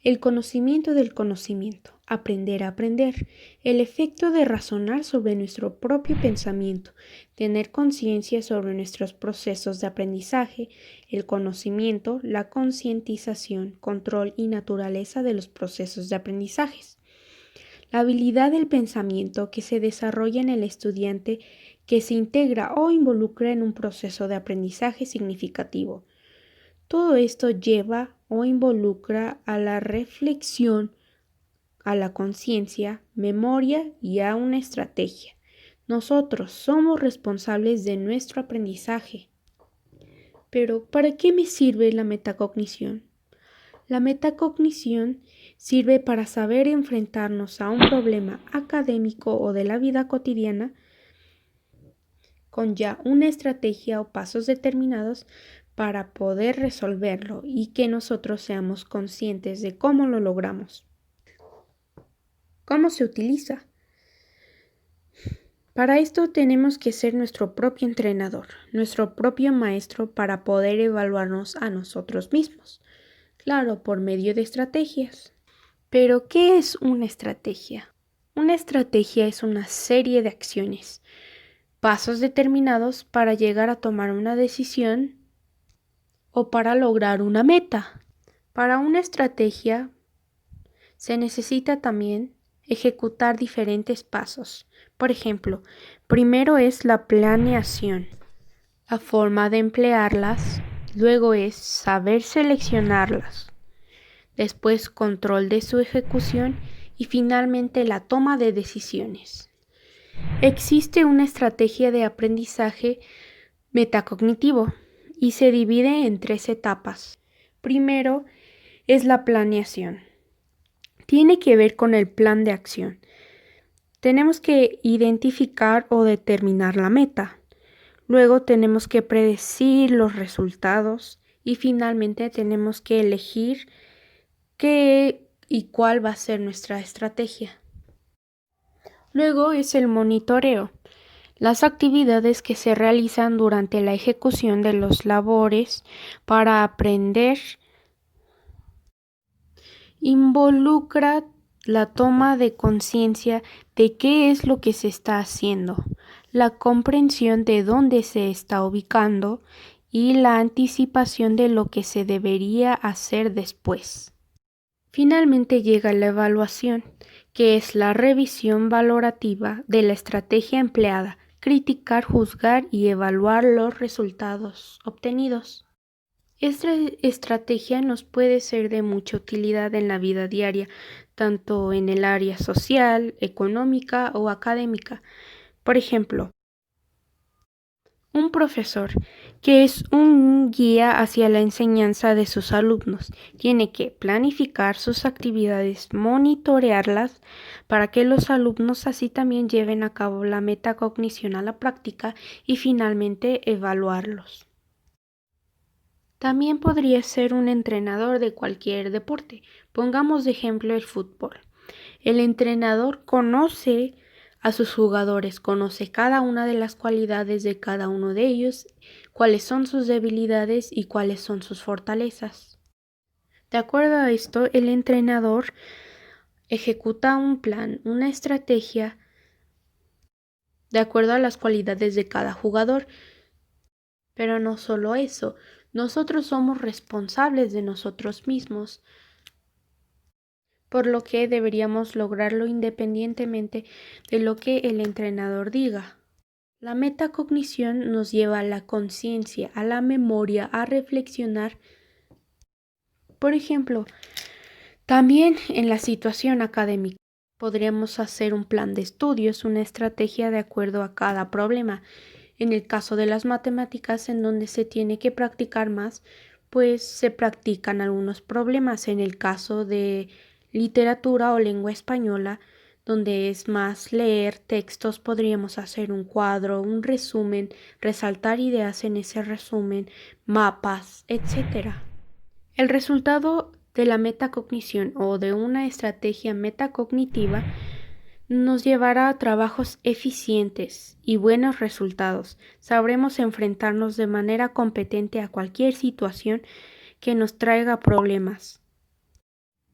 El conocimiento del conocimiento, aprender a aprender, el efecto de razonar sobre nuestro propio pensamiento, tener conciencia sobre nuestros procesos de aprendizaje, el conocimiento, la concientización, control y naturaleza de los procesos de aprendizajes. La habilidad del pensamiento que se desarrolla en el estudiante que se integra o involucra en un proceso de aprendizaje significativo. Todo esto lleva o involucra a la reflexión, a la conciencia, memoria y a una estrategia. Nosotros somos responsables de nuestro aprendizaje. Pero, ¿para qué me sirve la metacognición? La metacognición sirve para saber enfrentarnos a un problema académico o de la vida cotidiana con ya una estrategia o pasos determinados para poder resolverlo y que nosotros seamos conscientes de cómo lo logramos. ¿Cómo se utiliza? Para esto tenemos que ser nuestro propio entrenador, nuestro propio maestro para poder evaluarnos a nosotros mismos. Claro, por medio de estrategias. Pero, ¿qué es una estrategia? Una estrategia es una serie de acciones, pasos determinados para llegar a tomar una decisión o para lograr una meta. Para una estrategia se necesita también ejecutar diferentes pasos. Por ejemplo, primero es la planeación, la forma de emplearlas, luego es saber seleccionarlas, después control de su ejecución y finalmente la toma de decisiones. Existe una estrategia de aprendizaje metacognitivo y se divide en 3 etapas. Primero es la planeación. Tiene que ver con el plan de acción. Tenemos que identificar o determinar la meta. Luego tenemos que predecir los resultados y finalmente tenemos que elegir qué y cuál va a ser nuestra estrategia. Luego es el monitoreo. Las actividades que se realizan durante la ejecución de los labores para aprender involucra la toma de conciencia de qué es lo que se está haciendo, la comprensión de dónde se está ubicando y la anticipación de lo que se debería hacer después. Finalmente llega la evaluación, que es la revisión valorativa de la estrategia empleada, criticar, juzgar y evaluar los resultados obtenidos. Esta estrategia nos puede ser de mucha utilidad en la vida diaria, tanto en el área social, económica o académica. Por ejemplo, un profesor que es un guía hacia la enseñanza de sus alumnos tiene que planificar sus actividades, monitorearlas para que los alumnos así también lleven a cabo la metacognición a la práctica y finalmente evaluarlos. También podría ser un entrenador de cualquier deporte. Pongamos de ejemplo el fútbol. El entrenador conoce a sus jugadores, conoce cada una de las cualidades de cada uno de ellos, cuáles son sus debilidades y cuáles son sus fortalezas. De acuerdo a esto, el entrenador ejecuta un plan, una estrategia, de acuerdo a las cualidades de cada jugador. Pero no solo eso, nosotros somos responsables de nosotros mismos, por lo que deberíamos lograrlo independientemente de lo que el entrenador diga. La metacognición nos lleva a la conciencia, a la memoria, a reflexionar. Por ejemplo, también en la situación académica podríamos hacer un plan de estudios, una estrategia de acuerdo a cada problema. En el caso de las matemáticas, en donde se tiene que practicar más, pues se practican algunos problemas. En el caso de literatura o lengua española, donde es más leer textos, podríamos hacer un cuadro, un resumen, resaltar ideas en ese resumen, mapas, etc. El resultado de la metacognición o de una estrategia metacognitiva nos llevará a trabajos eficientes y buenos resultados. Sabremos enfrentarnos de manera competente a cualquier situación que nos traiga problemas.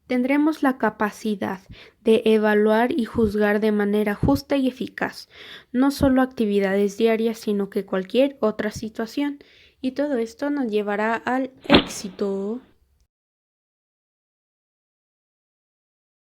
Tendremos la capacidad de evaluar y juzgar de manera justa y eficaz, no solo actividades diarias, sino que cualquier otra situación. Y todo esto nos llevará al éxito.